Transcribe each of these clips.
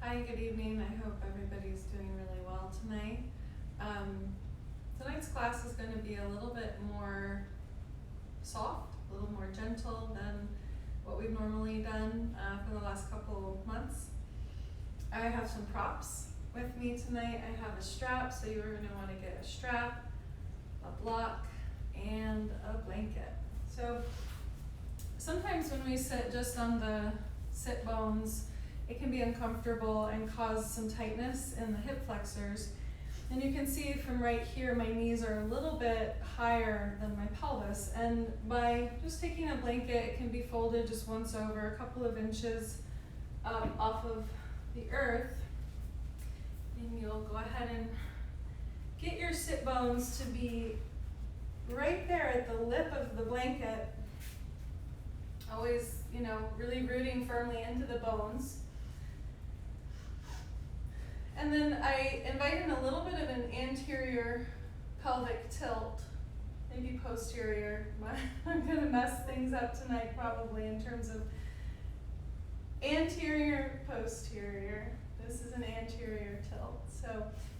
Hi, good evening. I hope everybody's doing really well tonight. Tonight's class is going to be a little bit more soft, a little more gentle than what we've normally done for the last couple months. I have some props with me tonight. I have a strap, so you're going to want to get a strap, a block, and a blanket. So sometimes when we sit just on the sit bones, it can be uncomfortable and cause some tightness in the hip flexors. And you can see from right here, my knees are a little bit higher than my pelvis. And by just taking a blanket, it can be folded just once over, a couple of inches up off of the earth. And you'll go ahead and get your sit bones to be right there at the lip of the blanket. Always, really rooting firmly into the bones. And then I invite in a little bit of an anterior pelvic tilt, maybe posterior. I'm going to mess things up tonight probably in terms of anterior, posterior. This is an anterior tilt. So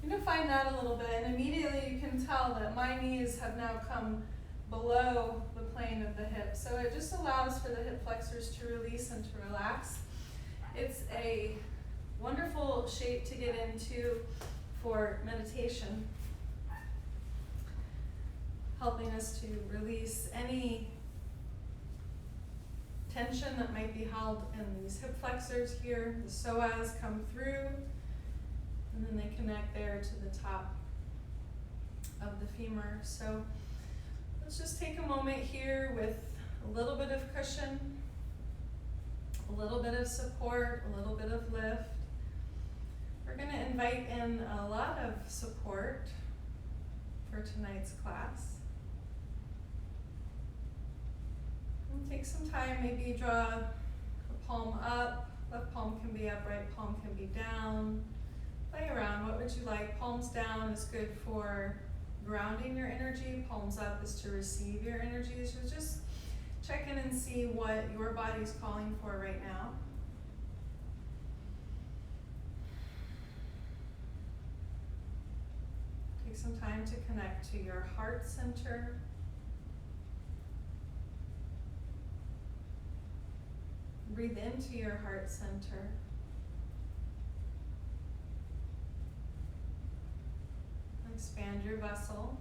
you're going to find that a little bit, and immediately you can tell that my knees have now come below the plane of the hip. So it just allows for the hip flexors to release and to relax. It's a wonderful shape to get into for meditation, helping us to release any tension that might be held in these hip flexors here. The psoas come through, and then they connect there to the top of the femur. So let's just take a moment here with a little bit of cushion, a little bit of support, a little bit of lift. We're going to invite in a lot of support for tonight's class. And take some time, maybe draw a palm up, left palm can be up, right palm can be down. Play around, what would you like? Palms down is good for grounding your energy, palms up is to receive your energy. So just check in and see what your body's calling for right now. Take some time to connect to your heart center. Breathe into your heart center. Expand your vessel.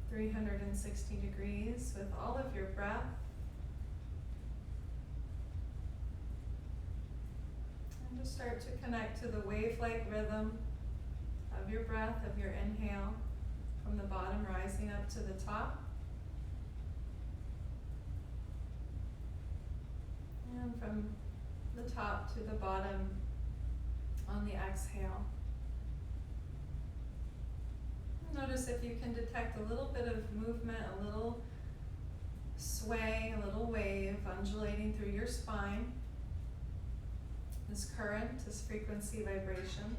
– 360 degrees with all of your breath. And just start to connect to the wave-like rhythm of your breath, of your inhale, from the bottom rising up to the top. And from the top to the bottom on the exhale. Notice if you can detect a little bit of movement, a little sway, a little wave undulating through your spine. This current, this frequency vibration.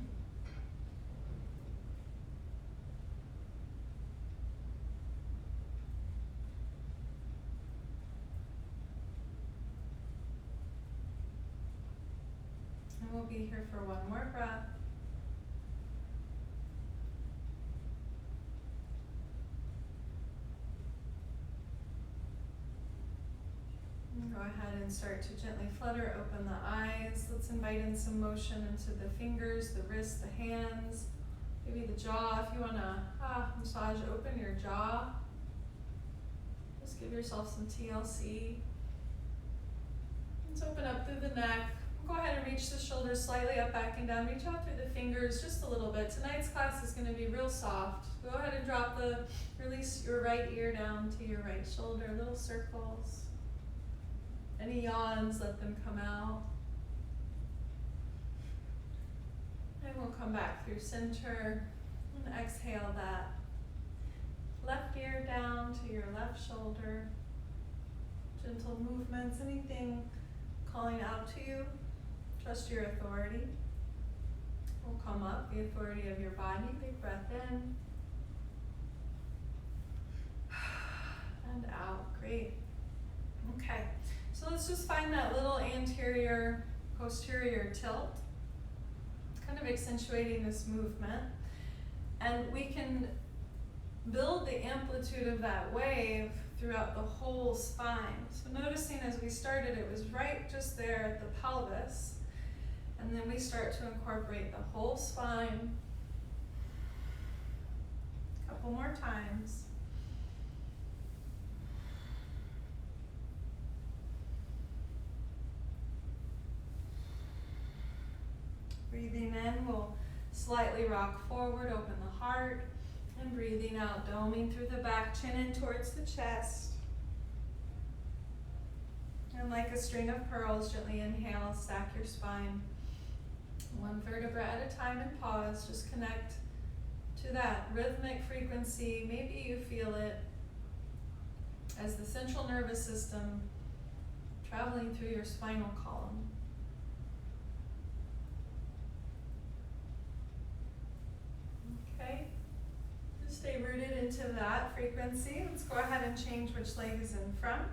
And we'll be here for one more breath. And go ahead and start to gently flutter open the eyes. Let's invite in some motion into the fingers, the wrists, the hands, maybe the jaw. If you want to massage open your jaw, just give yourself some TLC. Let's open up through the neck. Go ahead and reach the shoulders slightly up, back, and down. Reach out through the fingers just a little bit. Tonight's class is going to be real soft. Go ahead and release your right ear down to your right shoulder, little circles. Any yawns, let them come out. And we'll come back through center and exhale that left ear down to your left shoulder. Gentle movements, anything calling out to you. Trust your authority. We'll come up, the authority of your body. Big breath in. And out. Great. Okay. So let's let's just find that little anterior, posterior tilt, kind of accentuating this movement. And we can build the amplitude of that wave throughout the whole spine. So noticing as we started, it was right just there at the pelvis. And then we start to incorporate the whole spine. A couple more times. Breathing in, we'll slightly rock forward, open the heart. And breathing out, doming through the back, chin in towards the chest. And like a string of pearls, gently inhale, stack your spine. One vertebra at a time and pause. Just connect to that rhythmic frequency. Maybe you feel it as the central nervous system traveling through your spinal column. Okay. Stay rooted into that frequency. Let's go ahead and change which leg is in front.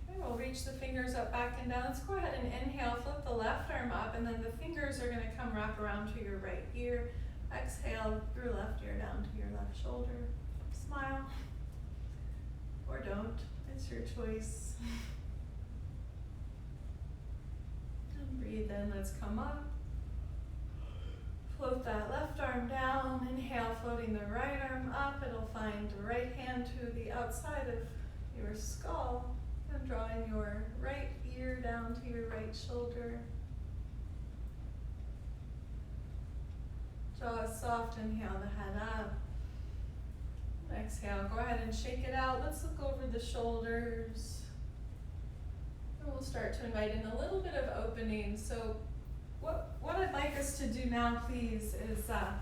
Okay, we'll reach the fingers up, back, and down. Let's go ahead and inhale, flip the left arm up, and then the fingers are going to come wrap around to your right ear. Exhale, your left ear down to your left shoulder. Smile. Or don't. It's your choice. And breathe in. Let's come up. Float that left arm down. Inhale, floating the right arm up. It'll find the right hand to the outside of your skull and drawing your right ear down to your right shoulder. Draw a soft inhale, the head up. Exhale, go ahead and shake it out. Let's look over the shoulders. And we'll start to invite in a little bit of opening. So what I'd like us to do now, please, is I'm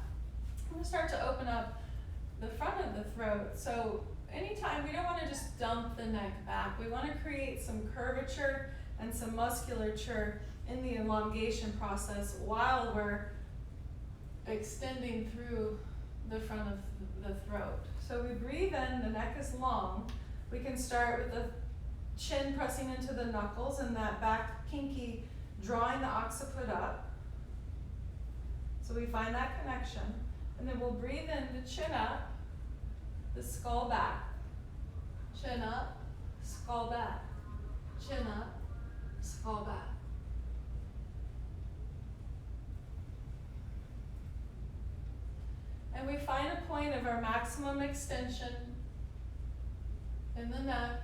going to start to open up the front of the throat. So anytime, we don't want to just dump the neck back. We want to create some curvature and some musculature in the elongation process while we're extending through the front of the throat. So we breathe in, the neck is long. We can start with the chin pressing into the knuckles and that back pinky drawing the occiput up. So we find that connection. And then we'll breathe in the chin up, the skull back. Chin up, skull back. Chin up, skull back. And we find a point of our maximum extension in the neck,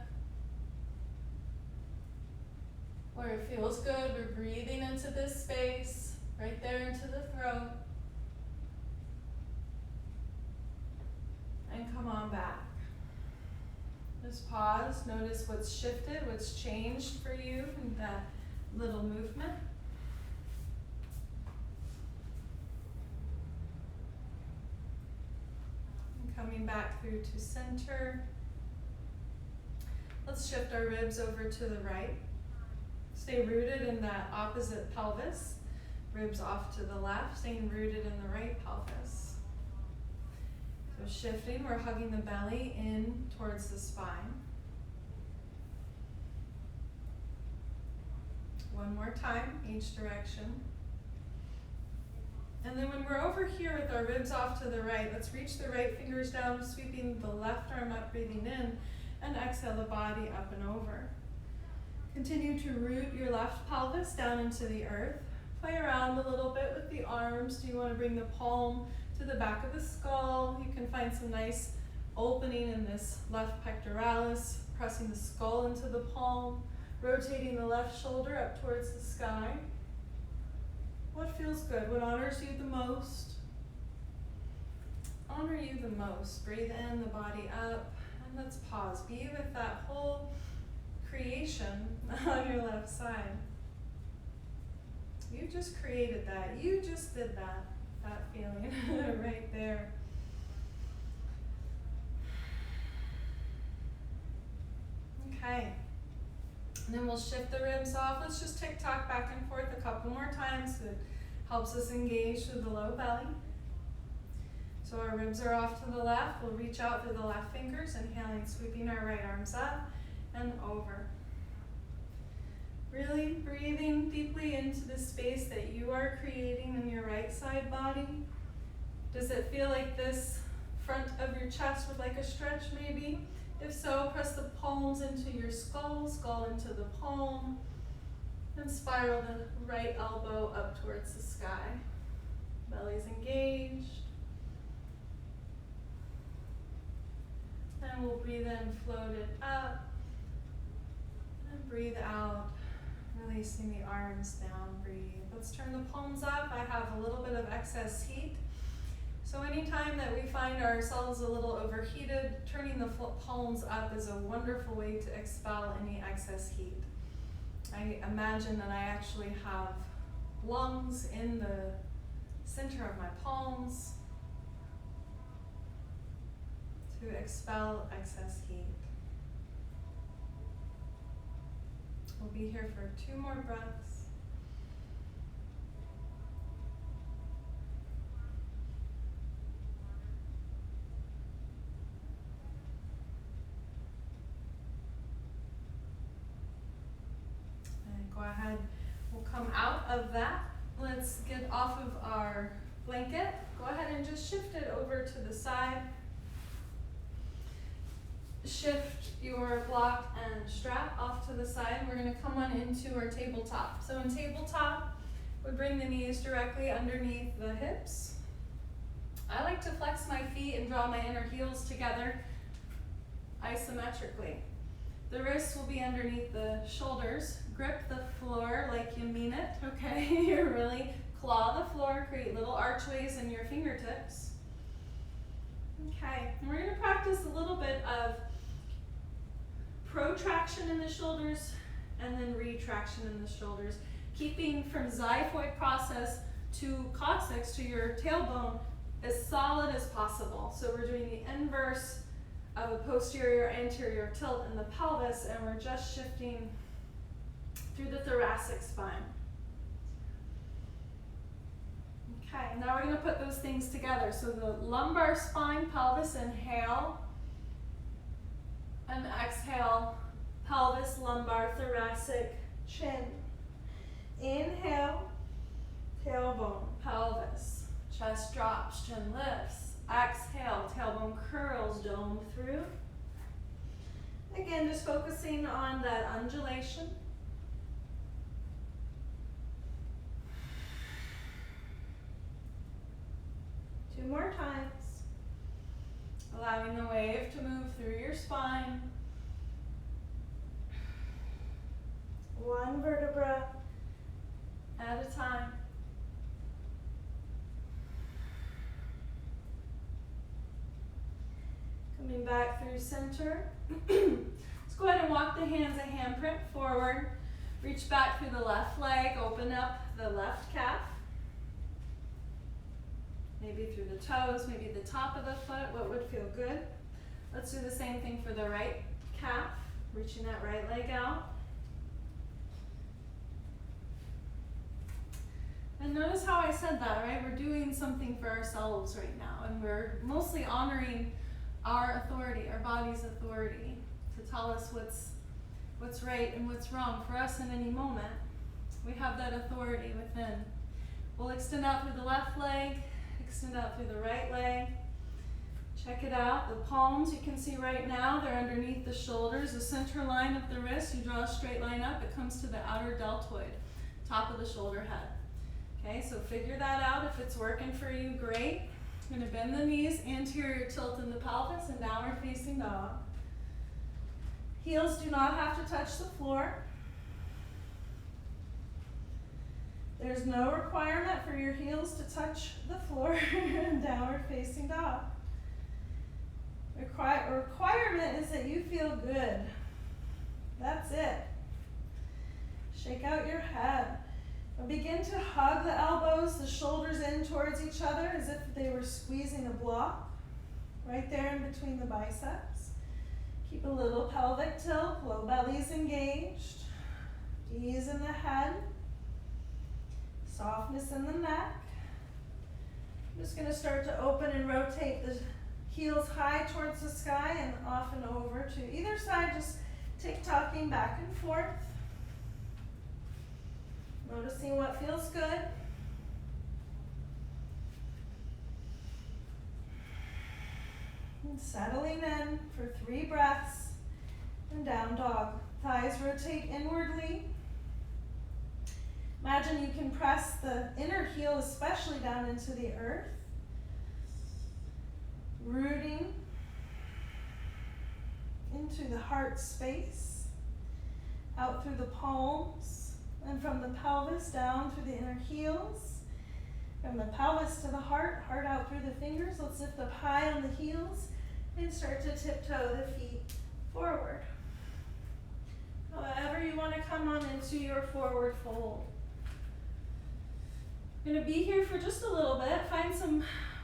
where it feels good. We're breathing into this space, right there into the throat. And come on back. Just pause, notice what's shifted, what's changed for you in that little movement. And coming back through to center. Let's shift our ribs over to the right. Stay rooted in that opposite pelvis. Ribs off to the left, staying rooted in the right pelvis. So shifting, we're hugging the belly in towards the spine. One more time, each direction. And then when we're over here with our ribs off to the right, let's reach the right fingers down, sweeping the left arm up, breathing in, and exhale the body up and over. Continue to root your left pelvis down into the earth. Play around a little bit with the arms. Do you want to bring the palm to the back of the skull? You can find some nice opening in this left pectoralis, pressing the skull into the palm, rotating the left shoulder up towards the sky. What feels good? What honors you the most? Honor you the most. Breathe in, the body up, and let's pause. Be with that whole creation on your left side. You just created that. You just did that feeling right there. Okay. And then we'll shift the ribs off. Let's just tick-tock back and forth a couple more times. It helps us engage through the low belly. So our ribs are off to the left. We'll reach out through the left fingers, inhaling, sweeping our right arms up and over. Really breathing deeply into the space that you are creating in your right side body. Does it feel like this front of your chest would like a stretch maybe? If so, press the palms into your skull, skull into the palm, and spiral the right elbow up towards the sky. Belly's engaged. And we'll breathe in, float it up, and breathe out, releasing the arms down, breathe. Let's turn the palms up. I have a little bit of excess heat. So anytime that we find ourselves a little overheated, turning the palms up is a wonderful way to expel any excess heat. I imagine that I actually have lungs in the center of my palms to expel excess heat. We'll be here for 2 more breaths. And go ahead, we'll come out of that. Let's get off of our blanket. Go ahead and just shift it over to the side. Shift your block and strap off to the side. We're going to come on into our tabletop. So in tabletop, we bring the knees directly underneath the hips. I like to flex my feet and draw my inner heels together isometrically. The wrists will be underneath the shoulders. Grip the floor like you mean it, okay? You really claw the floor, create little archways in your fingertips. Okay, and we're going to practice a little bit of protraction in the shoulders and then retraction in the shoulders, keeping from xiphoid process to coccyx to your tailbone as solid as possible. So we're doing the inverse of a posterior anterior tilt in the pelvis, and we're just shifting through the thoracic spine. Okay, now we're going to put those things together. So the lumbar spine, pelvis, inhale, and exhale, pelvis, lumbar, thoracic, chin. Inhale, tailbone, pelvis, chest drops, chin lifts. Exhale, tailbone curls, dome through. Again, just focusing on that undulation. Two more times. Allowing the wave to move through your spine. One vertebra at a time. Coming back through center. Let's go ahead and walk the hands a handprint forward. Reach back through the left leg, open up the left calf. Maybe through the toes, maybe the top of the foot, what would feel good. Let's do the same thing for the right calf, reaching that right leg out. And notice how I said that, right? We're doing something for ourselves right now, and we're mostly honoring our authority, our body's authority, to tell us what's right and what's wrong for us in any moment. We have that authority within. We'll extend out through the left leg, extend out through the right leg. Check it out. The palms you can see right now, they're underneath the shoulders. The center line of the wrist, you draw a straight line up, it comes to the outer deltoid, top of the shoulder head. Okay, so figure that out. If it's working for you, great. You're going to bend the knees, anterior tilt in the pelvis, and downward facing dog. Heels do not have to touch the floor. There's no requirement for your heels to touch the floor in downward facing dog. Requirement is that you feel good. That's it. Shake out your head. And begin to hug the elbows, the shoulders in towards each other as if they were squeezing a block right there in between the biceps. Keep a little pelvic tilt, low belly's engaged. Ease in the head. Softness in the neck. I'm just going to start to open and rotate the heels high towards the sky and off and over to either side, just tick-tocking back and forth. Noticing what feels good. And settling in for 3 breaths. And down dog. Thighs rotate inwardly. Imagine you can press the inner heel especially down into the earth. Rooting into the heart space. Out through the palms. And from the pelvis down through the inner heels. From the pelvis to the heart, heart out through the fingers. Let's lift up high on the heels and start to tiptoe the feet forward. However you want to come on into your forward fold. You're going to be here for just a little bit. Find some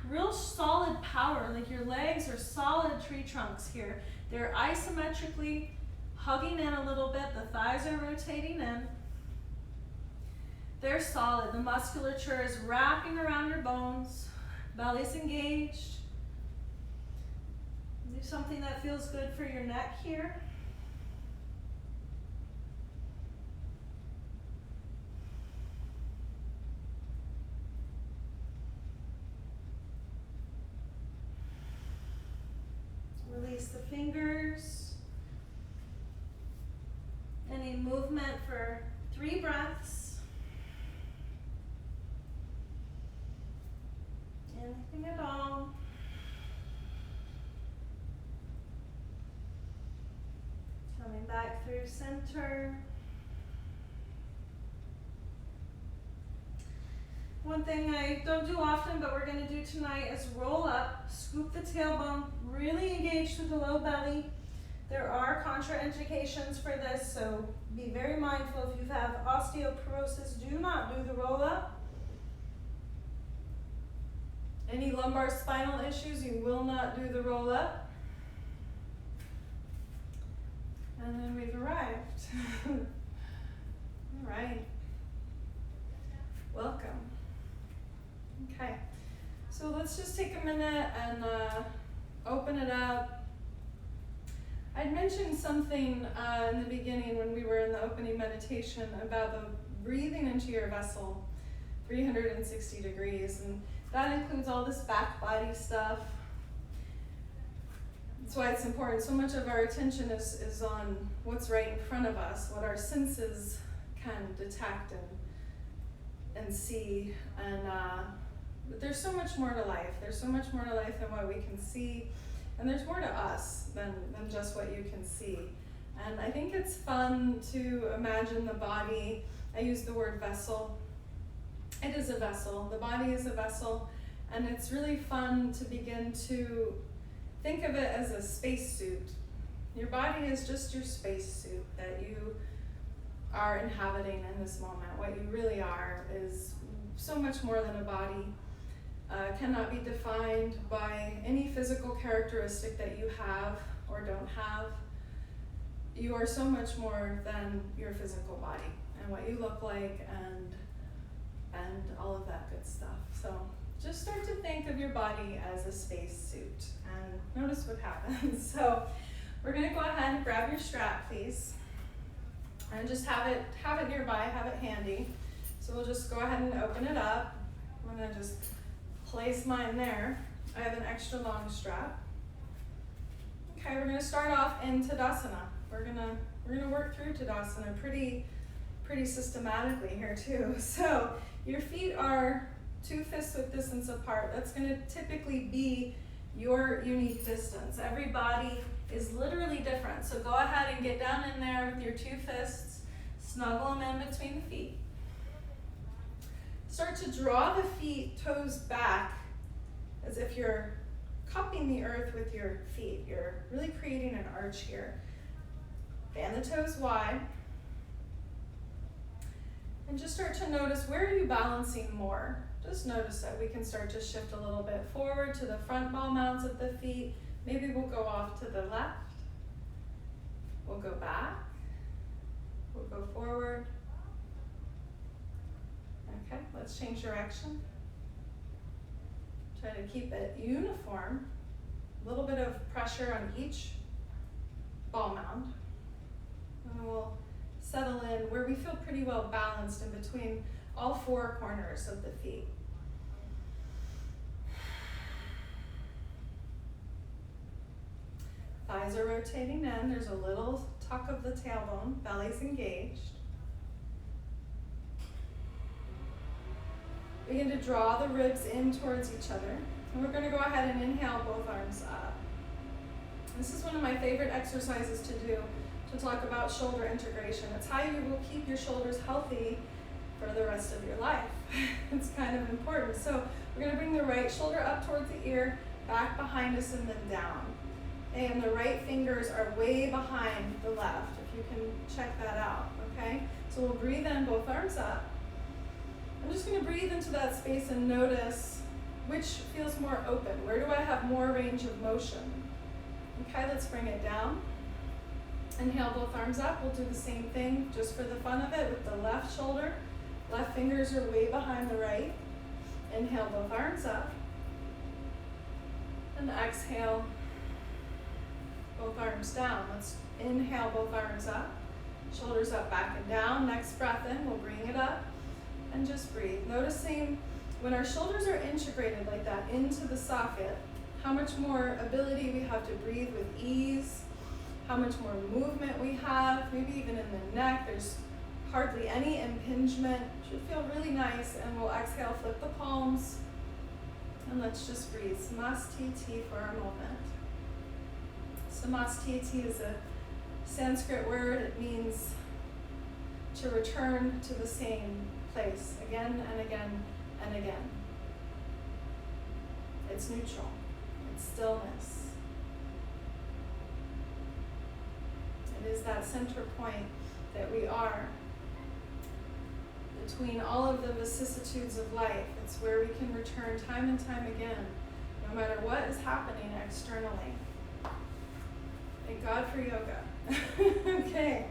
real solid power, like your legs are solid tree trunks here. They're isometrically hugging in a little bit. The thighs are rotating in. They're solid. The musculature is wrapping around your bones. Belly's engaged. Do something that feels good for your neck here. Release the fingers. Any movement for 3 breaths. Anything at all. Coming back through center. One thing I don't do often, but we're going to do tonight is roll up, scoop the tailbone, really engage through the low belly. There are contraindications for this, so be very mindful. If you have osteoporosis, do not do the roll up. Any lumbar spinal issues, you will not do the roll up. And then we've arrived. All right. Welcome. Okay, so let's just take a minute and open it up. I'd mentioned something in the beginning when we were in the opening meditation about the breathing into your vessel 360 degrees, and that includes all this back body stuff. That's why it's important. So much of our attention is on what's right in front of us, what our senses can detect and see. And but there's so much more to life. There's so much more to life than what we can see. And there's more to us than just what you can see. And I think it's fun to imagine the body. I use the word vessel. It is a vessel. The body is a vessel. And it's really fun to begin to think of it as a spacesuit. Your body is just your spacesuit that you are inhabiting in this moment. What you really are is so much more than a body. Cannot be defined by any physical characteristic that you have or don't have. You are so much more than your physical body and what you look like and all of that good stuff. So just start to think of your body as a spacesuit and notice what happens. So we're going to go ahead and grab your strap, please, and just have it nearby, have it handy. So we'll just go ahead and open it up. I'm going to just place mine there. I have an extra long strap. Okay, we're going to start off in Tadasana. We're gonna work through Tadasana pretty systematically here too. So your feet are 2 fists width distance apart. That's going to typically be your unique distance. Every body is literally different. So go ahead and get down in there with your 2 fists. Snuggle them in between the feet. Start to draw the feet, toes back, as if you're cupping the earth with your feet. You're really creating an arch here. Fan the toes wide. And just start to notice, where are you balancing more? Just notice that. We can start to shift a little bit forward to the front ball mounds of the feet. Maybe we'll go off to the left. We'll go back. We'll go forward. Okay, let's change direction. Try to keep it uniform. A little bit of pressure on each ball mound. And then we'll settle in where we feel pretty well balanced in between all four corners of the feet. Thighs are rotating in. There's a little tuck of the tailbone. Belly's engaged. Begin to draw the ribs in towards each other. And we're going to go ahead and inhale both arms up. This is one of my favorite exercises to do to talk about shoulder integration. It's how you will keep your shoulders healthy for the rest of your life. It's kind of important. So we're going to bring the right shoulder up towards the ear, back behind us, and then down. Okay, and the right fingers are way behind the left, if you can check that out, okay? So we'll breathe in, both arms up. I'm just going to breathe into that space and notice which feels more open. Where do I have more range of motion? Okay, let's bring it down. Inhale both arms up. We'll do the same thing just for the fun of it with the left shoulder. Left fingers are way behind the right. Inhale both arms up. And exhale both arms down. Let's inhale both arms up. Shoulders up, back and down. Next breath in, we'll bring it up. And just breathe. Noticing when our shoulders are integrated like that into the socket, how much more ability we have to breathe with ease, how much more movement we have, maybe even in the neck. There's hardly any impingement. Should feel really nice. And we'll exhale, flip the palms, and let's just breathe. Samastiti for a moment. Samastiti is a Sanskrit word. It means to return to the same place again and again and again. It's neutral. It's stillness. It is that center point that we are between all of the vicissitudes of life. It's where we can return time and time again, no matter what is happening externally. Thank God for yoga. Okay,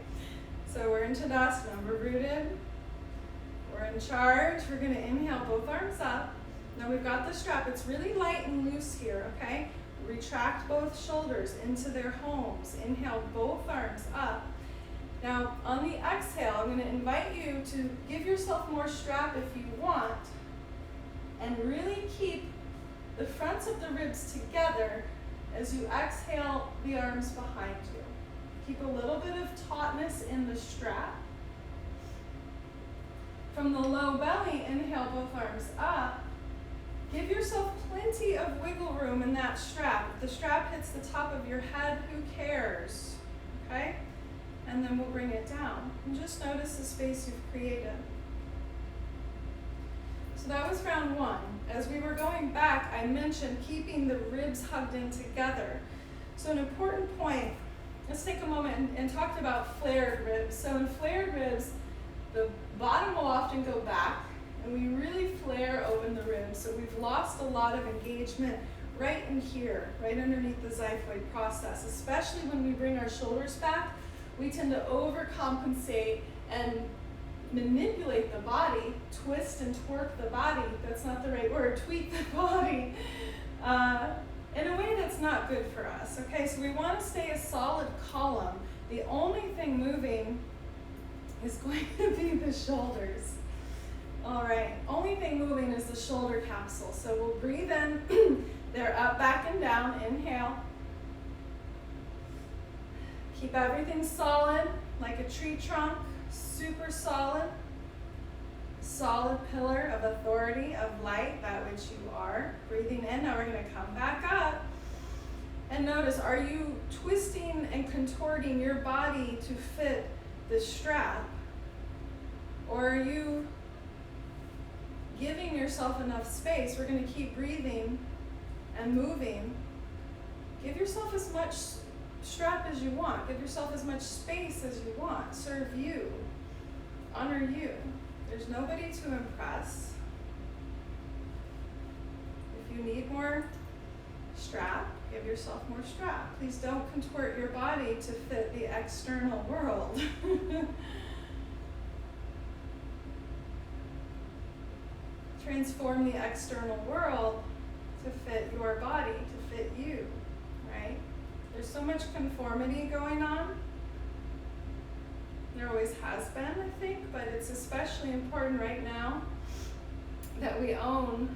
so we're in Tadasana. We're rooted. We're in charge. We're going to inhale both arms up. Now we've got the strap. It's really light and loose here, okay? Retract both shoulders into their homes. Inhale both arms up. Now on the exhale, I'm going to invite you to give yourself more strap if you want, and really keep the fronts of the ribs together as you exhale the arms behind you. Keep a little bit of tautness in the strap. From the low belly, inhale both arms up. Give yourself plenty of wiggle room in that strap. If the strap hits the top of your head, who cares? Okay? And then we'll bring it down. And just notice the space you've created. So that was round one. As we were going back, I mentioned keeping the ribs hugged in together. So an important point, let's take a moment and talk about flared ribs. So in flared ribs, the bottom will often go back, and we really flare open the ribs. So we've lost a lot of engagement right in here, right underneath the xiphoid process. Especially when we bring our shoulders back, we tend to overcompensate and manipulate the body, twist and twerk the body. That's not the right word, tweak the body, in a way that's not good for us. Okay, so we want to stay a solid column. The only thing moving is going to be the shoulders. All right, only thing moving is the shoulder capsule. So we'll breathe in. They're up, back, and down. Inhale. Keep everything solid, like a tree trunk, super solid. Solid pillar of authority, of light, that which you are. Breathing in. Now we're going to come back up. And notice, are you twisting and contorting your body to fit the strap? Or are you giving yourself enough space? We're going to keep breathing and moving. Give yourself as much strap as you want. Give yourself as much space as you want. Serve you. Honor you. There's nobody to impress. If you need more strap, give yourself more strap. Please don't contort your body to fit the external world. Transform the external world to fit your body, to fit you, right? There's so much conformity going on. There always has been, I think, but it's especially important right now that we own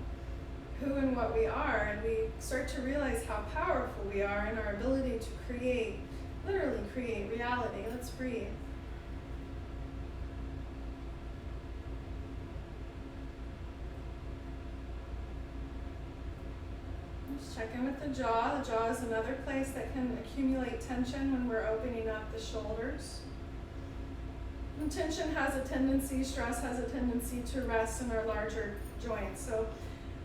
who and what we are, and we start to realize how powerful we are in our ability to create, literally create reality. Let's breathe. Just check in with the jaw. The jaw is another place that can accumulate tension when we're opening up the shoulders. And tension has a tendency, stress has a tendency to rest in our larger joints. So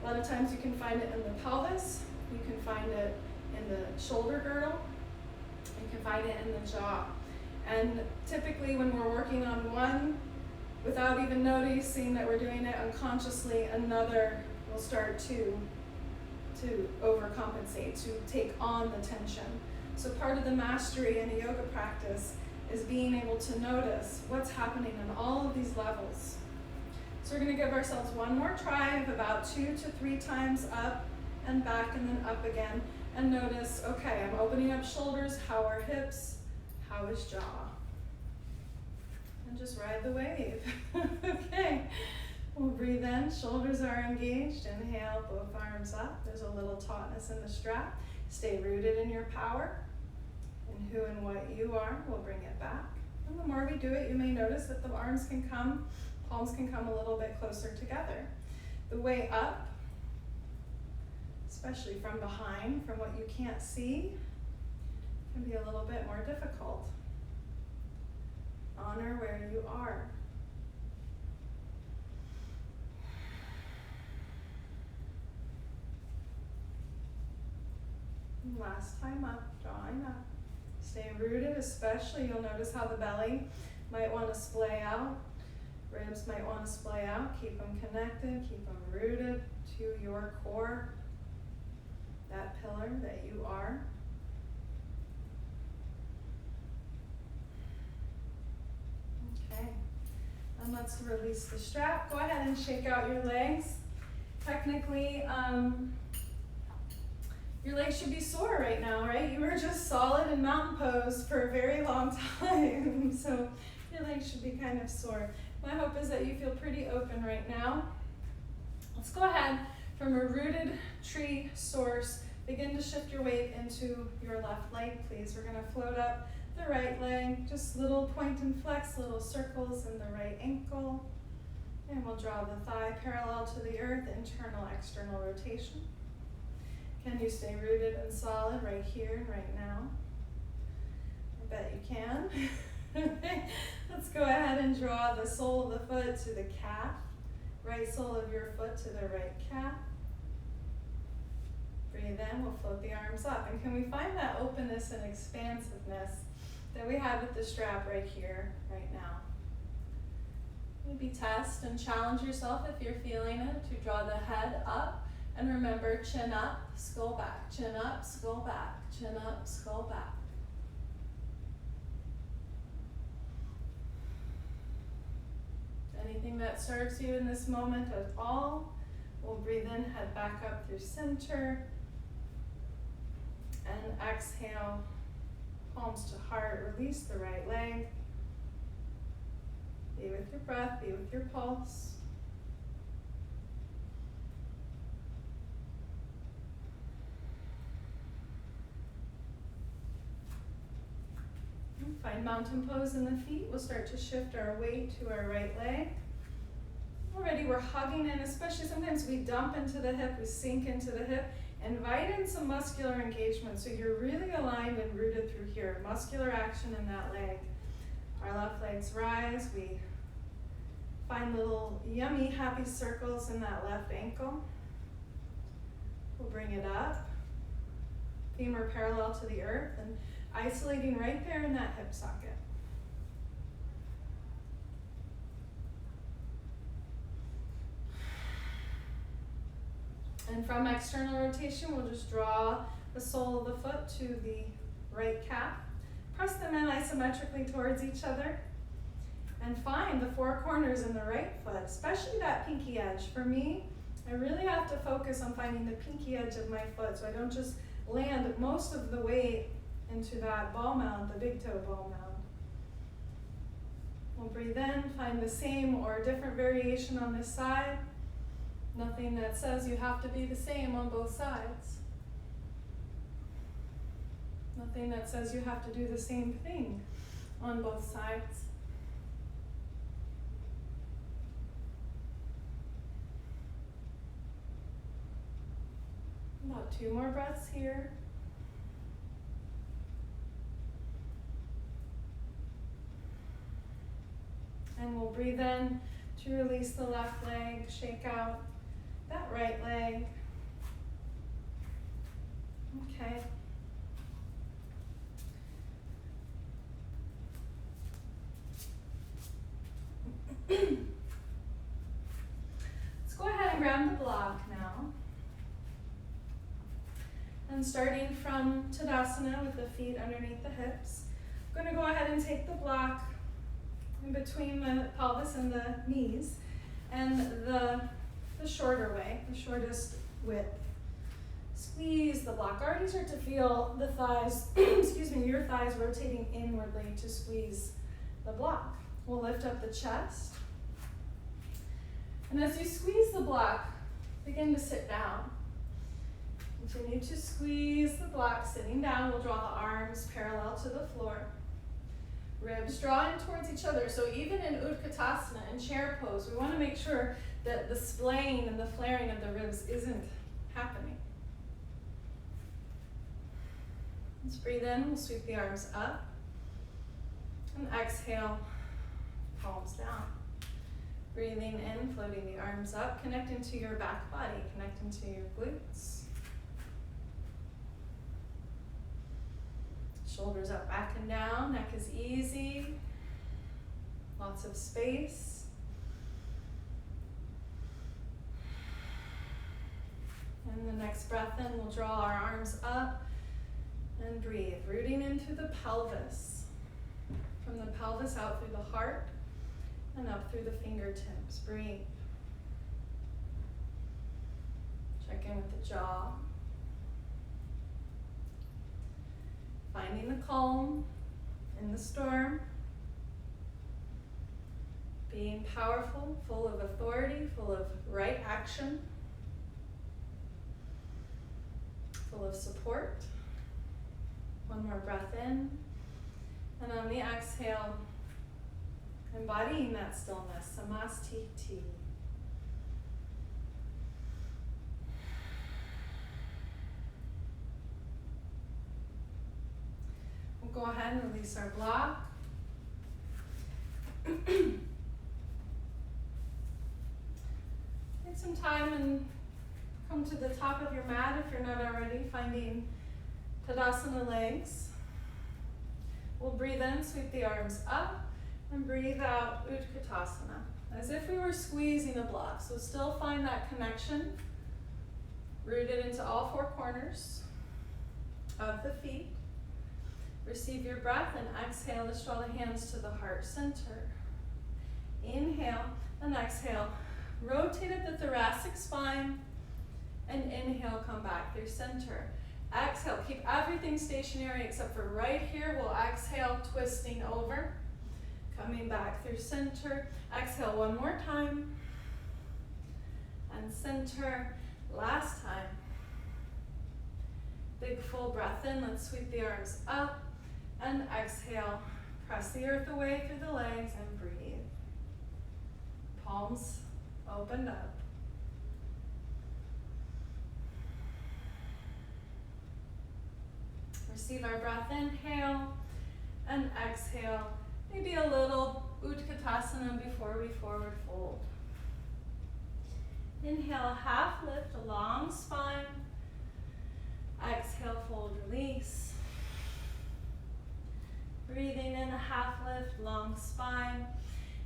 a lot of times you can find it in the pelvis, you can find it in the shoulder girdle, you can find it in the jaw. And typically when we're working on one, without even noticing that we're doing it unconsciously, another will start to overcompensate, to take on the tension. So part of the mastery in a yoga practice is being able to notice what's happening on all of these levels. So we're going to give ourselves one more try of about 2 to 3 times up and back and then up again. And notice, okay, I'm opening up shoulders, how are hips, how is jaw? And just ride the wave. Okay, we'll breathe in, shoulders are engaged. Inhale, both arms up. There's a little tautness in the strap. Stay rooted in your power. And who and what you are, we'll bring it back. And the more we do it, you may notice that the arms can come, palms can come a little bit closer together. The way up, especially from behind, from what you can't see, can be a little bit more difficult. Honor where you are. And last time up, drawing up. Stay rooted, especially you'll notice how the belly might want to splay out. Ribs might want to splay out. Keep them connected, keep them rooted to your core, that pillar that you are. Okay, and let's release the strap. Go ahead and shake out your legs. Technically, your legs should be sore right now, right? You were just solid in mountain pose for a very long time, so your legs should be kind of sore. My hope is that you feel pretty open right now. Let's go ahead from a rooted tree source. Begin to shift your weight into your left leg, please. We're going to float up the right leg, just little point and flex, little circles in the right ankle. And we'll draw the thigh parallel to the earth, internal, external rotation. Can you stay rooted and solid right here and right now? I bet you can. Let's go ahead and draw the sole of the foot to the calf. Right sole of your foot to the right calf. Breathe in, we'll float the arms up. And can we find that openness and expansiveness that we have with the strap right here, right now? Maybe test and challenge yourself if you're feeling it to draw the head up. And remember, chin up, skull back, chin up, skull back, chin up, skull back. Anything that serves you in this moment at all, we'll breathe in, head back up through center. And exhale, palms to heart, release the right leg. Be with your breath, be with your pulse. Find mountain pose in the feet. We'll start to shift our weight to our right leg. Already we're hugging in, especially sometimes we dump into the hip, we sink into the hip. Invite in some muscular engagement so you're really aligned and rooted through here. Muscular action in that leg. Our left legs rise. We find little yummy happy circles in that left ankle. We'll bring it up. Femur parallel to the earth and isolating right there in that hip socket. And from external rotation, we'll just draw the sole of the foot to the right calf. Press them in isometrically towards each other. And find the 4 corners in the right foot, especially that pinky edge. For me, I really have to focus on finding the pinky edge of my foot so I don't just land most of the weight into that ball mound, the big toe ball mound. We'll breathe in, find the same or a different variation on this side. Nothing that says you have to be the same on both sides. Nothing that says you have to do the same thing on both sides. About 2 more breaths here. And we'll breathe in to release the left leg, shake out that right leg. Okay. Let's go ahead and grab the block now. And starting from Tadasana with the feet underneath the hips, I'm going to go ahead and take the block in between the pelvis and the knees, and the shorter way, the shortest width. Squeeze the block. Already start to feel the thighs, excuse me, your thighs rotating inwardly to squeeze the block. We'll lift up the chest. And as you squeeze the block, begin to sit down. Continue to squeeze the block, sitting down. We'll draw the arms parallel to the floor. Ribs draw in towards each other. So even in Utkatasana, in chair pose, we want to make sure that the splaying and the flaring of the ribs isn't happening. Let's breathe in. We'll sweep the arms up. And exhale, palms down. Breathing in, floating the arms up, connecting to your back body, connecting to your glutes. Shoulders up, back and down, neck is easy. Lots of space. And the next breath in, we'll draw our arms up and breathe, rooting into the pelvis. From the pelvis out through the heart and up through the fingertips. Breathe. Check in with the jaw. Finding the calm in the storm. Being powerful, full of authority, full of right action, full of support. One more breath in. And on the exhale, embodying that stillness, samastiti. We'll go ahead and release our block. Take some time and come to the top of your mat if you're not already, finding Tadasana legs. We'll breathe in, sweep the arms up, and breathe out, Utkatasana, as if we were squeezing a block. So still find that connection, rooted into all 4 corners of the feet. Receive your breath and exhale. Let's draw the hands to the heart center. Inhale and exhale. Rotate at the thoracic spine and inhale, come back through center. Exhale, keep everything stationary except for right here. We'll exhale, twisting over. Coming back through center. Exhale one more time. And center. Last time. Big full breath in. Let's sweep the arms up. And exhale. Press the earth away through the legs and breathe. Palms opened up. Receive our breath, inhale and exhale. Maybe a little Utkatasana before we forward fold. Inhale, half lift, a long spine. Exhale, fold, release. Breathing in, a half lift, long spine.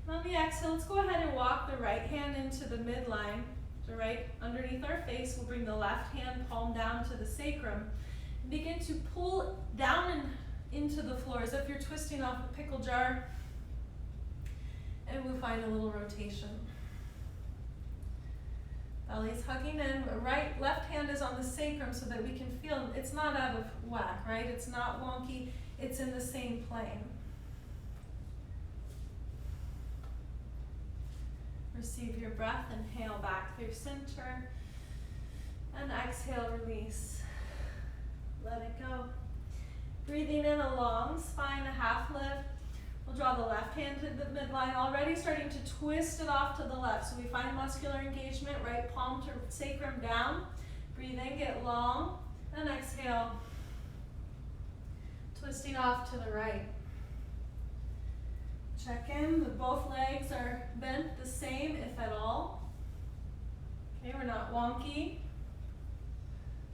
And on the exhale, let's go ahead and walk the right hand into the midline. So right underneath our face, we'll bring the left hand palm down to the sacrum. Begin to pull down and into the floor as if you're twisting off a pickle jar. And we'll find a little rotation. Belly's hugging in, left hand is on the sacrum so that we can feel it's not out of whack, right? It's not wonky, it's in the same plane. Receive your breath, inhale back through center, and exhale, release. Let it go. Breathing in a long spine, a half lift. We'll draw the left hand to the midline, already starting to twist it off to the left. So we find muscular engagement, right palm to sacrum down. Breathe in, get long, and exhale. Twisting off to the right. Check in, both legs are bent the same, if at all. Okay, we're not wonky.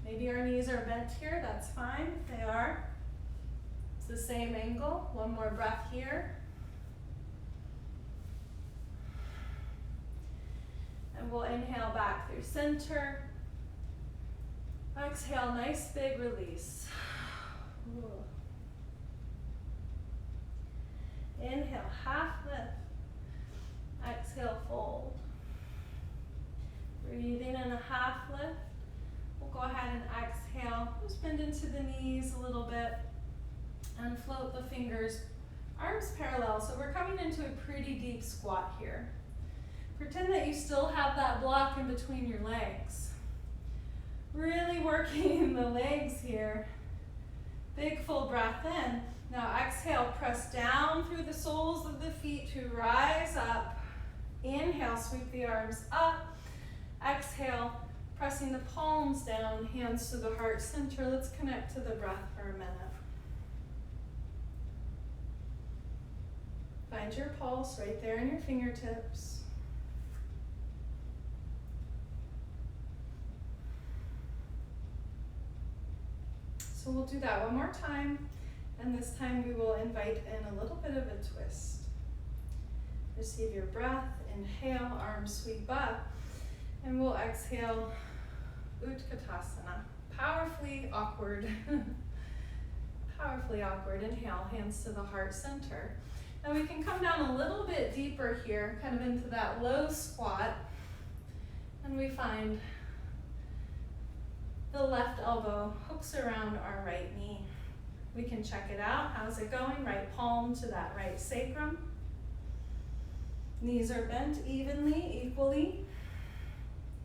Maybe our knees are bent here, that's fine if they are. It's the same angle. One more breath here. And we'll inhale back through center. Exhale, nice big release. Ooh. Inhale, half lift. Exhale, fold. Breathing in a half lift. We'll go ahead and exhale. Just bend into the knees a little bit and float the fingers, arms parallel. So we're coming into a pretty deep squat here. Pretend that you still have that block in between your legs. Really working the legs here. Big full breath in. Now exhale, press down through the soles of the feet to rise up. Inhale, sweep the arms up. Exhale, pressing the palms down, hands to the heart center. Let's connect to the breath for a minute. Find your pulse right there in your fingertips. So we'll do that one more time, and this time we will invite in a little bit of a twist. Receive your breath, inhale, arms sweep up, and we'll exhale, Utkatasana. Powerfully awkward. Powerfully awkward. Inhale, hands to the heart center. Now we can come down a little bit deeper here, kind of into that low squat, and we find the left elbow hooks around our right knee. We can check it out. How's it going? Right palm to that right sacrum. Knees are bent evenly, equally.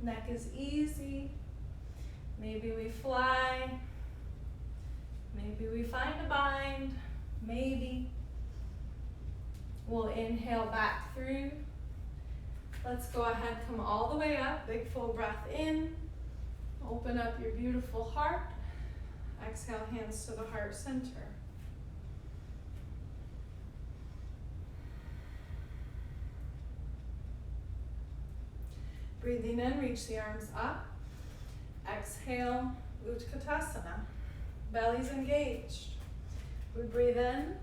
Neck is easy. Maybe we fly. Maybe we find a bind. Maybe. We'll inhale back through. Let's go ahead, come all the way up. Big full breath in. Open up your beautiful heart. Exhale, hands to the heart center. Breathing in, reach the arms up. Exhale, Utkatasana. Belly's engaged. We breathe in,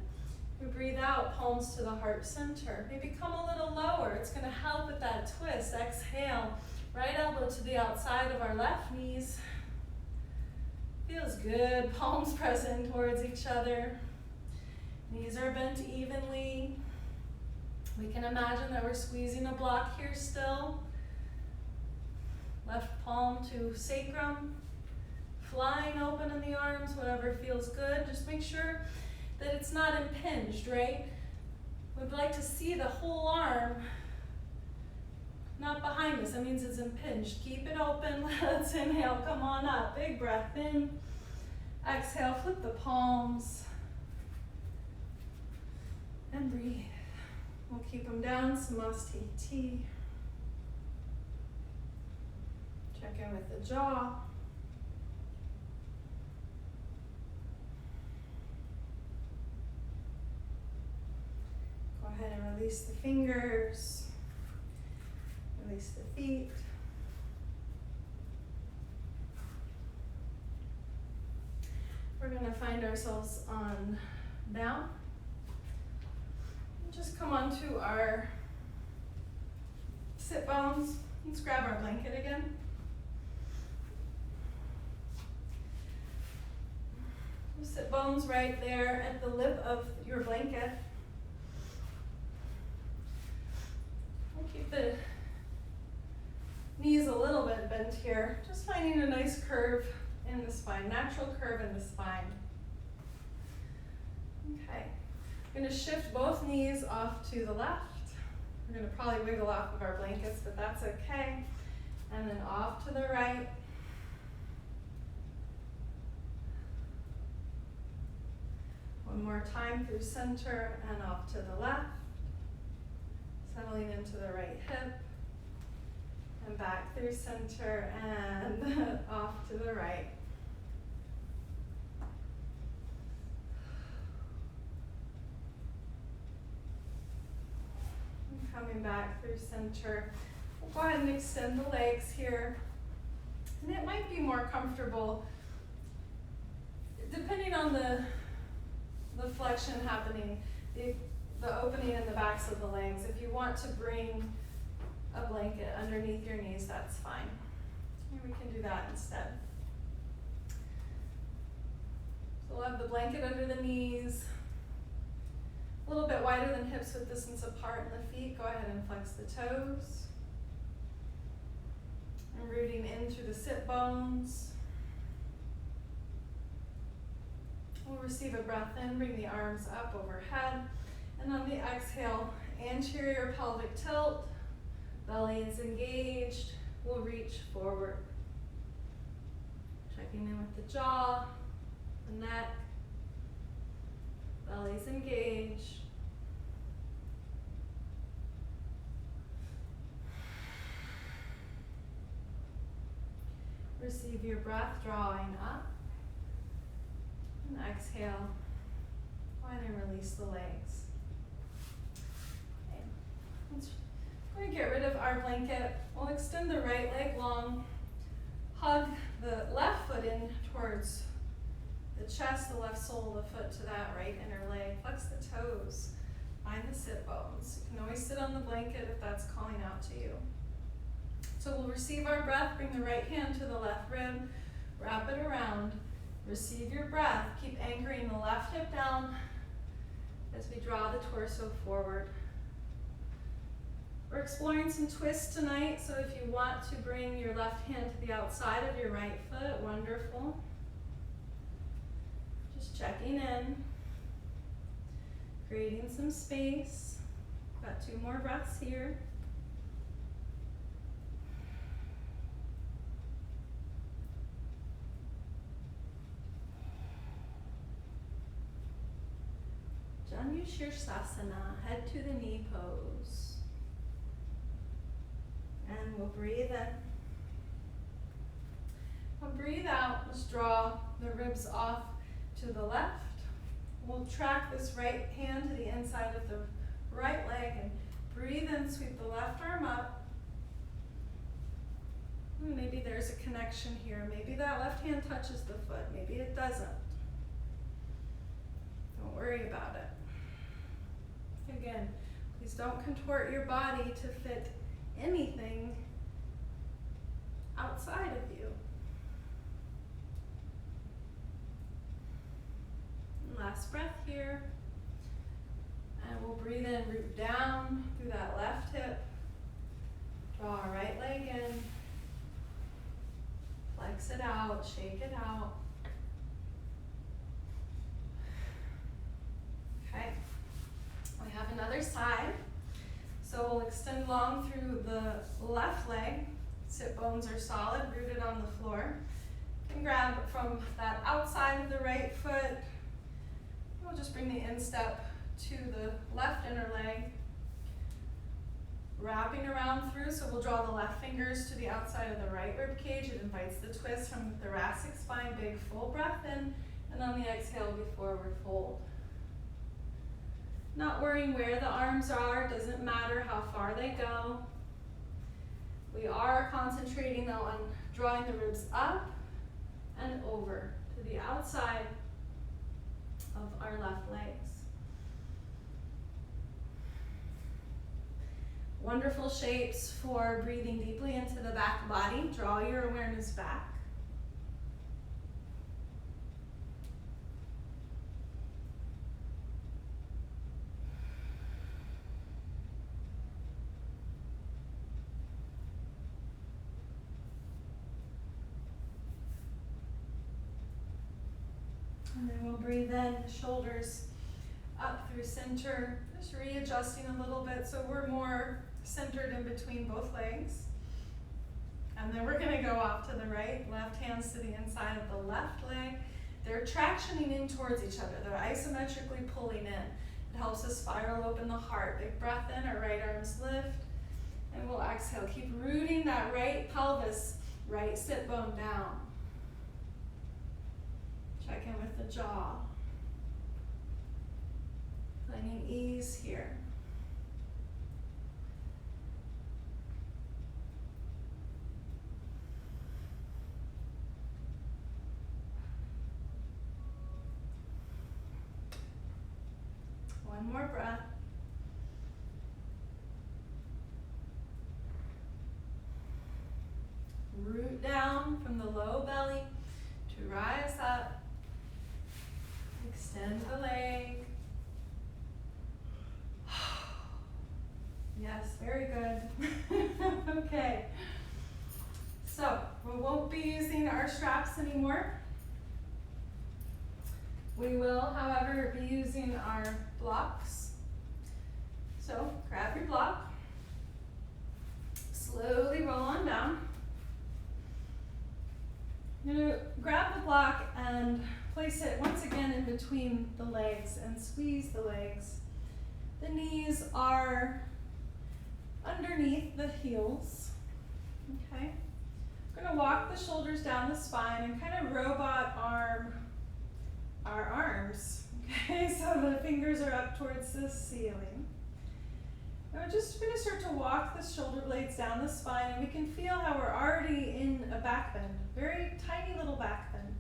we breathe out, palms to the heart center. Maybe come a little lower. It's going to help with that twist. Exhale, right elbow to the outside of our left knees. Feels good. Palms pressing towards each other. Knees are bent evenly. We can imagine that we're squeezing a block here still. Left palm to sacrum. Flying open in the arms, whatever feels good. Just make sure that it's not impinged, right? We'd like to see the whole arm, not behind us. That means it's impinged. Keep it open. Let's inhale. Come on up. Big breath in. Exhale. Flip the palms. And breathe. We'll keep them down. Samastiti. Check in with the jaw. Go ahead and release the fingers. Release the feet. We're going to find ourselves on down. Just come onto our sit bones. Let's grab our blanket again. Sit bones right there at the lip of your blanket. We'll keep the Knees a little bit bent here. Just finding a nice curve in the spine, natural curve in the spine. Okay, I'm gonna shift both knees off to the left. We're gonna probably wiggle off of our blankets, but that's okay. And then off to the right. One more time through center and off to the left. Settling into the right hip. And back through center and off to the right. And coming back through center. We'll go ahead and extend the legs here. And it might be more comfortable, depending on the flexion happening, the opening in the backs of the legs. If you want to bring a blanket underneath your knees, that's fine. And we can do that instead. So we'll have the blanket under the knees, a little bit wider than hips with distance apart in the feet. Go ahead and flex the toes. And rooting in through the sit bones. We'll receive a breath in, bring the arms up overhead. And on the exhale, anterior pelvic tilt. Belly is engaged. We'll reach forward. Checking in with the jaw, the neck. Belly's engaged. Receive your breath, drawing up. And exhale. Go ahead and release the legs. Okay. We're going to get rid of our blanket. We'll extend the right leg long. Hug the left foot in towards the chest, the left sole of the foot to that right inner leg. Flex the toes. Find the sit bones. You can always sit on the blanket if that's calling out to you. So we'll receive our breath. Bring the right hand to the left rib. Wrap it around. Receive your breath. Keep anchoring the left hip down as we draw the torso forward. We're exploring some twists tonight, so if you want to bring your left hand to the outside of your right foot, wonderful. Just checking in, creating some space. Got 2 more breaths here. Janusirsasana, head to the knee pose. And we'll breathe in. We'll breathe out. Let's draw the ribs off to the left. We'll track this right hand to the inside of the right leg and breathe in, sweep the left arm up. Maybe there's a connection here. Maybe that left hand touches the foot. Maybe it doesn't. Don't worry about it. Again, please don't contort your body to fit anything outside of you. And last breath here. And we'll breathe in, root down through that left hip. Draw our right leg in. Flex it out, shake it out. Okay. We have another side. So we'll extend long through the left leg. Sit bones are solid, rooted on the floor. You can grab from that outside of the right foot. We'll just bring the instep to the left inner leg. Wrapping around through, so we'll draw the left fingers to the outside of the right rib cage. It invites the twist from the thoracic spine. Big full breath in, and on the exhale, we forward fold. Not worrying where the arms are, doesn't matter how far they go. We are concentrating though on drawing the ribs up and over to the outside of our left legs. Wonderful shapes for breathing deeply into the back body. Draw your awareness back. And then we'll breathe in, the shoulders up through center, just readjusting a little bit so we're more centered in between both legs. And then we're gonna go off to the right, left hands to the inside of the left leg. They're tractioning in towards each other. They're isometrically pulling in. It helps us spiral open the heart. Big breath in, our right arms lift. And we'll exhale. Keep rooting that right pelvis, right sit bone down. Check in with the jaw. Finding ease here. One more breath. Root down from the low belly to rise up. Extend the leg. Yes, very good. Okay. So, we won't be using our straps anymore. We will, however, be using our blocks. So, grab your block. Slowly roll on down. You're going to grab the block and place it once again in between the legs and squeeze the legs. The knees are underneath the heels. Okay. We're going to walk the shoulders down the spine and kind of robot arm our arms. Okay, so the fingers are up towards the ceiling. And we're just going to start to walk the shoulder blades down the spine, and we can feel how we're already in a back bend, very tiny little back bend.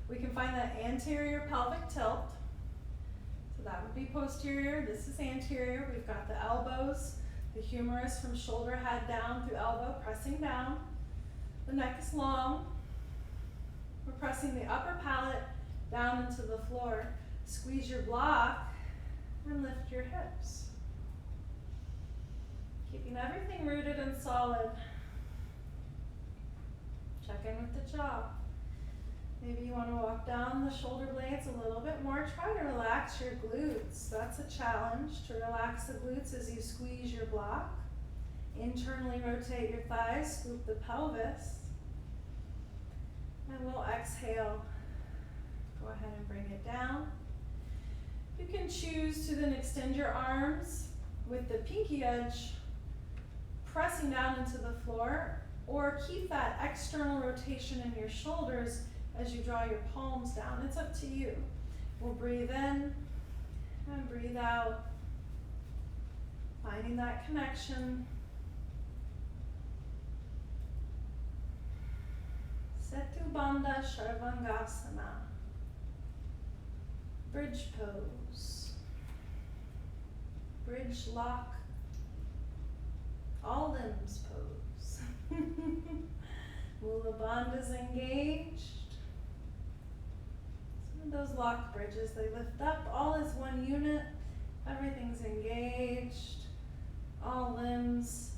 We can find that anterior pelvic tilt. So that would be posterior, this is anterior. We've got the elbows, the humerus from shoulder head down through elbow, pressing down. The neck is long. We're pressing the upper palate down into the floor. Squeeze your block and lift your hips. Keeping everything rooted and solid. Check in with the jaw. Maybe you want to walk down the shoulder blades a little bit more. Try to relax your glutes. That's a challenge, to relax the glutes as you squeeze your block. Internally rotate your thighs, scoop the pelvis. And we'll exhale. Go ahead and bring it down. You can choose to then extend your arms with the pinky edge pressing down into the floor, or keep that external rotation in your shoulders as you draw your palms down. It's up to you. We'll breathe in and breathe out, finding that connection. Setu Bandha Sharvangasana. Bridge pose. Bridge lock. All limbs pose. Mula Bandha's engaged. Some of those lock bridges, they lift up. All is one unit. Everything's engaged. All limbs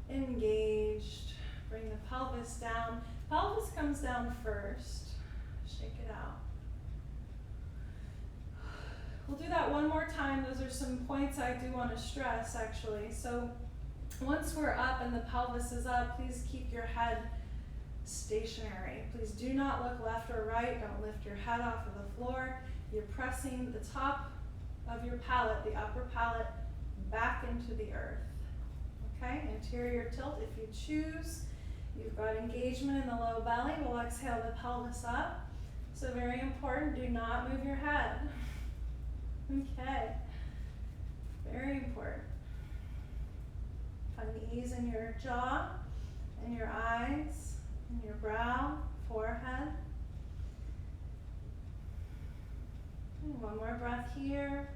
engaged. Bring the pelvis down. Pelvis comes down first. Shake it out. We'll do that one more time. Those are some points I do want to stress, actually. So once we're up and the pelvis is up, please keep your head stationary. Please do not look left or right. Don't lift your head off of the floor. You're pressing the top of your palate, the upper palate, back into the earth. Okay, anterior tilt if you choose. You've got engagement in the low belly. We'll exhale the pelvis up. So very important, do not move your head. Okay, very important. Find ease in your jaw, in your eyes, in your brow, forehead. And one more breath here.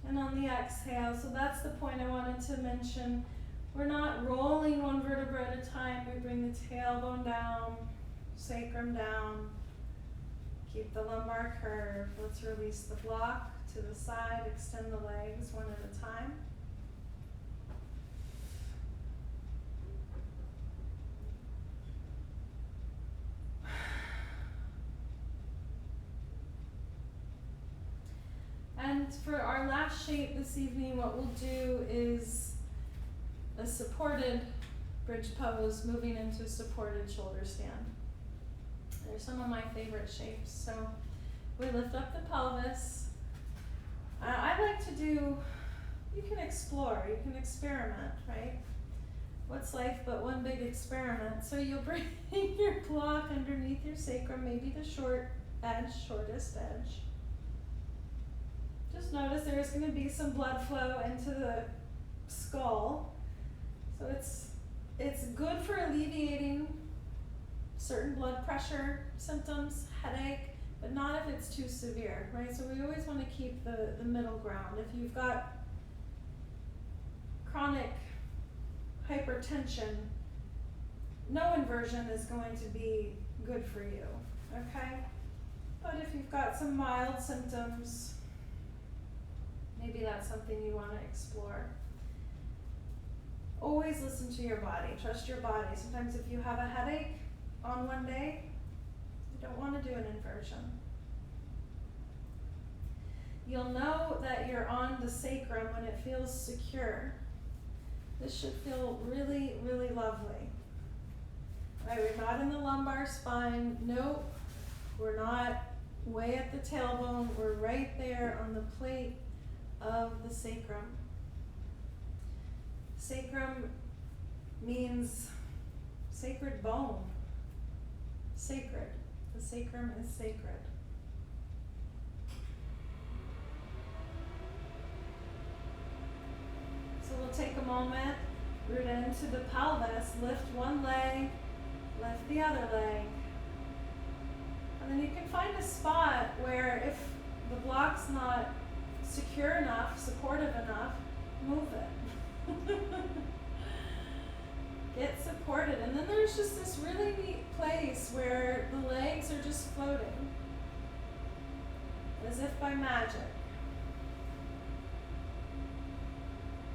And on the exhale, so that's the point I wanted to mention. We're not rolling one vertebra at a time. We bring the tailbone down, sacrum down. Keep the lumbar curve. Let's release the block to the side. Extend the legs one at a time. And for our last shape this evening, what we'll do is a supported bridge pose, moving into a supported shoulder stand. They're some of my favorite shapes. So we lift up the pelvis. I like to do, you can explore, you can experiment, right? What's life but one big experiment? So you'll bring your block underneath your sacrum, maybe the short edge, shortest edge. Just notice there's going to be some blood flow into the skull. So it's good for alleviating certain blood pressure symptoms, headache, but not if it's too severe, right? So we always want to keep the middle ground. If you've got chronic hypertension, no inversion is going to be good for you, okay? But if you've got some mild symptoms, maybe that's something you want to explore. Always listen to your body, trust your body. Sometimes if you have a headache on one day, you don't want to do an inversion. You'll know that you're on the sacrum when it feels secure. This should feel really, really lovely. Right, we're not in the lumbar spine. Nope, we're not way at the tailbone. We're right there on the plate of the sacrum. Sacrum means sacred bone. Sacred. The sacrum is sacred. So we'll take a moment, root into the pelvis, lift one leg, lift the other leg. And then you can find a spot where if the block's not secure enough, supportive enough, move it. Get supported. And then there's just this really neat place where the legs are just floating, as if by magic.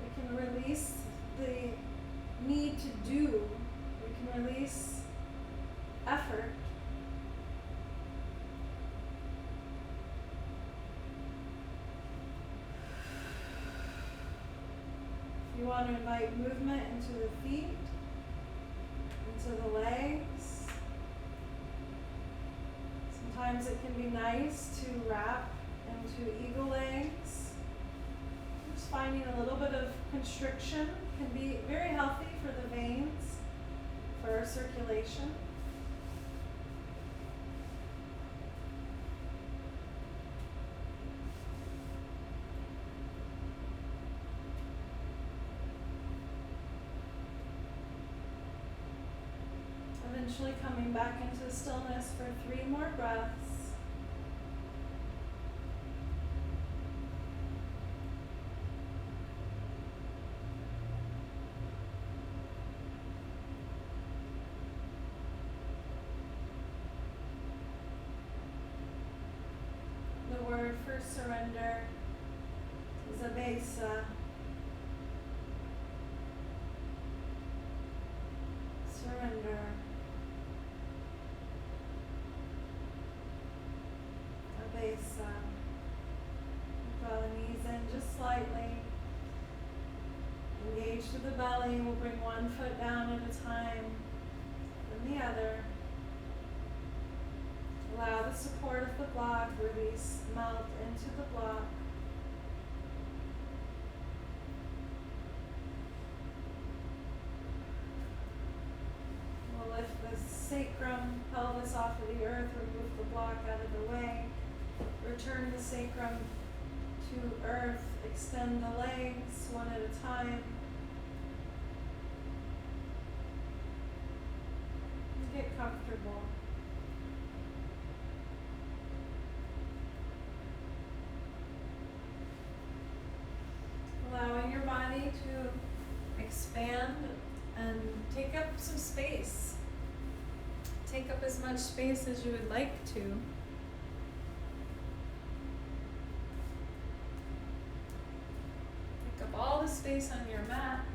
We can release the need to do. We can release effort. You want to invite movement into the feet, into the legs. Sometimes it can be nice to wrap into eagle legs. Just finding a little bit of constriction can be very healthy for the veins, for our circulation. Eventually coming back into stillness for 3 more breaths. The word for surrender is Abhaysa. Surrender. Abhaysa. Draw the knees in just slightly. Engage to the belly. We'll bring one foot down at a time, then the other. Allow the support of the block, release, melt into the block. We'll lift the sacrum, pelvis off of the earth, remove the block out of the way. Return the sacrum to earth, extend the legs one at a time. Get comfortable. Allowing your body to expand and take up some space. Take up as much space as you would like to. Pick up all the space on your mat.